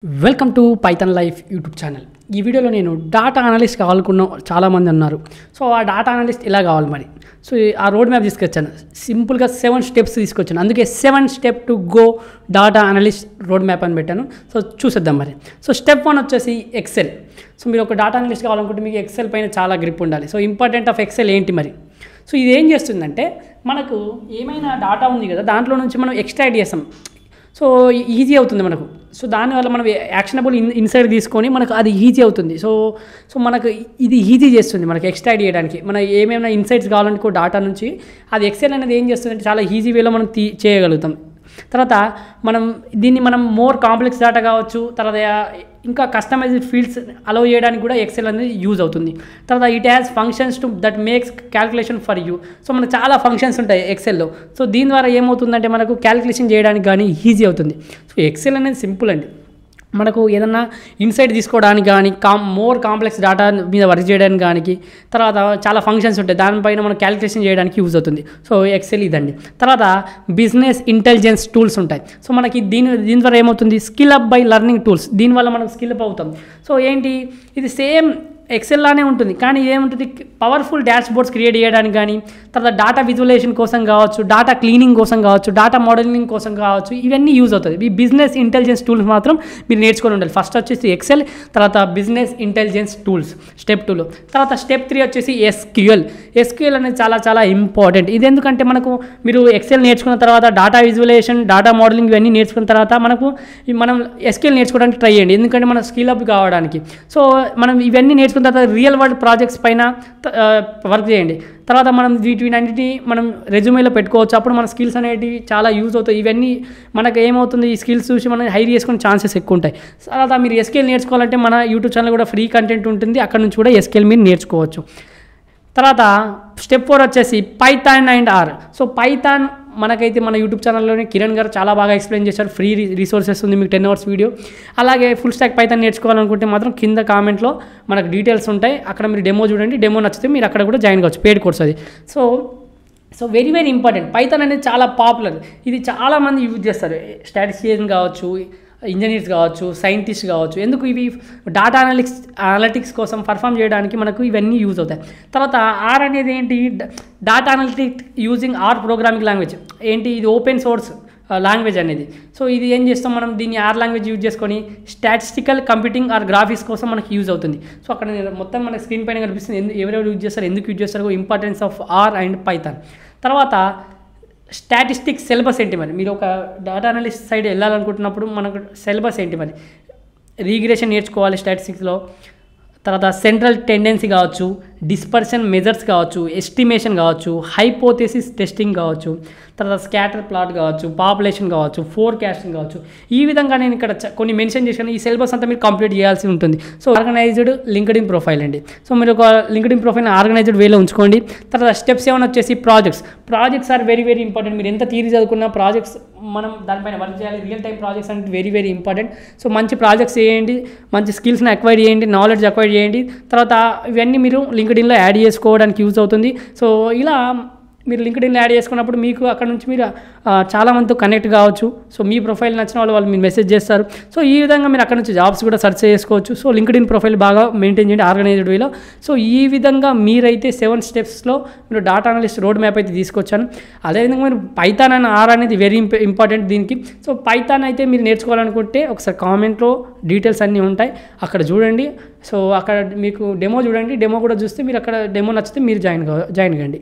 Welcome to Python life YouTube channel. ఈ వీడియోలో నేను డాటా అనలిస్ట్ కావాలనుకున్న చాలామంది ఉన్నారు. సో ఆ డాటా అనలిస్ట్ ఎలా కావాలి మరి? సో ఆ రోడ్ మ్యాప్ తీసుకొచ్చాను. సింపుల్గా 7 స్టెప్స్ తీసుకొచ్చాను. అందుకే 7 step to go data analyst road map అని పెట్టాను. సో చూసేద్దాం మరి. సో స్టెప్ 1 వచ్చేసి ఎక్సెల్. సో మీరు ఒక డాటా అనలిస్ట్ కావాలనుకుంటే మీకు ఎక్సెల్ పైన చాలా గ్రిప్ ఉండాలి. సో ఇంపార్టెంట్ ఆఫ్ ఎక్సెల్ ఏంటి మరి? సో ఇది ఏం చేస్తుందంటే మనకు ఏమైనా డాటా ఉంది కదా, దాంట్లో నుంచి మనం ఎక్స్ట్రాక్ట్ చేస్తాం. సో ఈజీ అవుతుంది మనకు. సో దానివల్ల మనం యాక్షనబుల్ ఇన్సైడ్ తీసుకొని మనకు అది ఈజీ అవుతుంది. సో మనకు ఇది ఈజీ చేస్తుంది మనకు ఎక్స్ట్రాక్ట్ చేయడానికి. మన ఏమైనా ఇన్సైట్స్ కావాలనుకో డాటా నుంచి అది ఎక్సెల్ అనేది ఏం చేస్తుందంటే చాలా ఈజీ వేలో మనం చేయగలుగుతాం. తర్వాత మనం మోర్ కాంప్లెక్స్ డాటా కావచ్చు, తర్వాత ఇంకా కస్టమైజ్డ్ ఫీల్డ్స్ అలౌ చేయడానికి కూడా ఎక్సెల్ అనేది యూజ్ అవుతుంది. తర్వాత it has functions to that makes calculation for you. So మనకు చాలా ఫంక్షన్స్ ఉంటాయి ఎక్సెల్లో. సో దీని ద్వారా ఏమవుతుందంటే మనకు క్యాలిక్యులేషన్ చేయడానికి కానీ ఈజీ అవుతుంది. సో ఎక్సెల్ అనేది సింపుల్ అండి. మనకు ఏదన్నా ఇన్సైట్ తీసుకోవడానికి కానీ మోర్ కాంప్లెక్స్ డాటా మీద వర్క్ చేయడానికి కానీ, తర్వాత చాలా ఫంక్షన్స్ ఉంటాయి, దానిపైన మనం క్యాలిక్యులేషన్ చేయడానికి యూజ్ అవుతుంది. సో ఎక్సెల్ ఇదండి. తర్వాత బిజినెస్ ఇంటెలిజెన్స్ టూల్స్ ఉంటాయి. సో మనకి దీని ద్వారా ఏమవుతుంది, skill up by learning tools. దీనివల్ల మనం స్కిల్ అప్ అవుతాం. సో ఏంటి, ఇది సేమ్ ఎక్సెల్ లానే ఉంటుంది, కానీ ఏముంటుంది, పవర్ఫుల్ డాష్ బోర్డ్స్ క్రియేట్ చేయడానికి కానీ, తర్వాత డాటా విజువలైజేషన్ కోసం కావచ్చు, డాటా క్లీనింగ్ కోసం కావచ్చు, డాటా మోడలింగ్ కోసం కావచ్చు, ఇవన్నీ యూజ్ అవుతుంది. ఈ బిజినెస్ ఇంటెలిజెన్స్ టూల్స్ మాత్రం మీరు నేర్చుకొని ఉండాలి. ఫస్ట్ వచ్చేసి ఎక్సెల్, తర్వాత బిజినెస్ ఇంటెలిజెన్స్ టూల్స్ స్టెప్ 2లో. తర్వాత స్టెప్ 3 వచ్చేసి ఎస్క్యూఎల్ అనేది చాలా చాలా ఇంపార్టెంట్. ఇది ఎందుకంటే మీరు ఎక్సెల్ నేర్చుకున్న తర్వాత డాటా విజువలైజేషన్, డాటా మోడలింగ్ ఇవన్నీ నేర్చుకున్న తర్వాత మనం ఎస్క్యూఎల్ నేర్చుకోవడానికి ట్రై చేయండి, ఎందుకంటే మన స్కిల్ అప్ కావడానికి. సో మనం ఇవన్నీ నేర్చుకున్న తర్వాత రియల్ వరల్డ్ ప్రాజెక్ట్స్ పైన వర్క్ చేయండి. తర్వాత వీటినన్నిటిని మనం రెజ్యూమేలో పెట్టుకోవచ్చు. అప్పుడు మన స్కిల్స్ అనేవి చాలా యూజ్ అవుతాయి. ఇవన్నీ మనకు ఏమవుతుంది, ఈ స్కిల్స్ చూసి మనం హైర్ చేసుకునే ఛాన్సెస్ ఎక్కువ ఉంటాయి. తర్వాత మీరు ఎస్క్యూఎల్ నేర్చుకోవాలంటే మన యూట్యూబ్ ఛానల్ కూడా ఫ్రీ కంటెంట్ ఉంటుంది, అక్కడ నుంచి కూడా ఎస్క్యూఎల్ మీరు నేర్చుకోవచ్చు. తర్వాత స్టెప్ 4 వచ్చేసి Python and R. So Python మనకైతే మన యూట్యూబ్ ఛానల్లోనే కిరణ్ గారు చాలా బాగా ఎక్స్ప్లెయిన్ చేశారు. ఫ్రీ రిసోర్సెస్ ఉంది మీకు 10 hours వీడియో. అలాగే ఫుల్ స్టాక్ పైథాన్ నేర్చుకోవాలనుకుంటే మాత్రం కింద కామెంట్లో మనకు డీటెయిల్స్ ఉంటాయి, అక్కడ మీరు డెమో చూడండి. డెమో నచ్చితే మీరు అక్కడ కూడా జాయిన్ కావచ్చు, పెయిడ్ కోర్స్ అది. So very very important. Python అనేది చాలా పాపులర్. ఇది చాలామంది యూజ్ చేస్తారు. స్టాటిస్టిషియన్ కావచ్చు, ఇంజనీర్స్ కావచ్చు, సైంటిస్ట్ కావచ్చు. ఎందుకు ఇవి డాటా అనలిటిక్స్ కోసం పర్ఫామ్ చేయడానికి మనకు ఇవన్నీ యూజ్ అవుతాయి. తర్వాత ఆర్ అనేది ఏంటి, data analytics using R programming language. ఏంటి, ఇది ఓపెన్ సోర్స్ లాంగ్వేజ్ అనేది. సో ఇది ఏం చేస్తాం, మనం దీన్ని ఆర్ లాంగ్వేజ్ యూజ్ చేసుకొని స్టాటిస్టికల్ కంప్యూటింగ్ ఆర్ గ్రాఫిక్స్ కోసం మనకి యూజ్ అవుతుంది. సో అక్కడ మొత్తం మన స్క్రీన్ పైన కనిపిస్తుంది ఎవరెవరు యూజ్ చేస్తారు, ఎందుకు యూజ్ చేస్తారు, importance of R and Python. తర్వాత స్టాటిస్టిక్స్ సిలబస్ ఏంటి మరి, మీరు ఒక డాటా అనలిస్ట్ సైడ్ వెళ్ళాలనుకుంటున్నప్పుడు మనకు సిలబస్ ఏంటి మరి, రీగ్రెషన్ నేర్చుకోవాలి స్టాటిస్టిక్స్లో. తర్వాత సెంట్రల్ టెండెన్సీ కావచ్చు, డిస్పర్షన్ మెజర్స్ కావచ్చు, ఎస్టిమేషన్ కావచ్చు, హైపోథెసిస్ టెస్టింగ్ కావచ్చు, తర్వాత స్కాటర్ ప్లాట్ కావచ్చు, పాపులేషన్ కావచ్చు, ఫోర్కాస్టింగ్ కావచ్చు. ఈ విధంగా నేను ఇక్కడ కొన్ని మెన్షన్ చేశాను. ఈ సిలబస్ అంతా మీరు కంప్లీట్ చేయాల్సి ఉంటుంది. సో ఆర్గనైజ్డ్ లింక్డ్ఇన్ ప్రొఫైల్ అండి. సో మీరు ఒక లింక్డ్ఇన్ ప్రొఫైల్ని ఆర్గనైజ్డ్ వేలో ఉంచుకోండి. తర్వాత స్టెప్ 7 వచ్చేసి projects are very very important. మీరు ఎంత థియరీ చదువుకున్నా ప్రాజెక్ట్స్ మనం దానిపైన వర్క్ చేయాలి. రియల్ టైం ప్రాజెక్ట్స్ అంటే వెరీ వెరీ ఇంపార్టెంట్. సో మంచి ప్రాజెక్ట్స్ చేయండి, మంచి స్కిల్స్ని అక్వైర్ చేయండి, నాలెడ్జ్ అక్వైర్ చేయండి. తర్వాత ఇవన్నీ మీరు లింక్డ్ఇన్లో యాడ్ చేసుకోవడానికి యూజ్ అవుతుంది. సో ఇలా మీరు లింక్డ్ఇన్లో యాడ్ చేసుకున్నప్పుడు మీకు అక్కడ నుంచి మీరు చాలామందితో కనెక్ట్ కావచ్చు. సో మీ ప్రొఫైల్ నచ్చిన వాళ్ళు మీరు మెసేజ్ చేస్తారు. సో ఈ విధంగా మీరు అక్కడ నుంచి జాబ్స్ కూడా సెర్చ్ చేసుకోవచ్చు. సో లింక్డ్ఇన్ ప్రొఫైల్ బాగా మెయింటైన్ చేయండి ఆర్గనైజ్డ్ వేలో. సో ఈ విధంగా మీరైతే 7 స్టెప్స్లో మీరు డాటా అనలిస్ట్ రోడ్ మ్యాప్ అయితే తీసుకొచ్చాను. అదేవిధంగా మీరు పైథాన్ అండ్ ఆర్ అనేది వెరీ ఇంపార్టెంట్ దీనికి. సో పైథాన్ అయితే మీరు నేర్చుకోవాలనుకుంటే ఒకసారి కామెంట్లో డీటెయిల్స్ అన్నీ ఉంటాయి, అక్కడ చూడండి. సో అక్కడ మీకు డెమో చూడండి, డెమో కూడా చూస్తే మీరు అక్కడ డెమో నచ్చితే మీరు జాయిన్ కండి.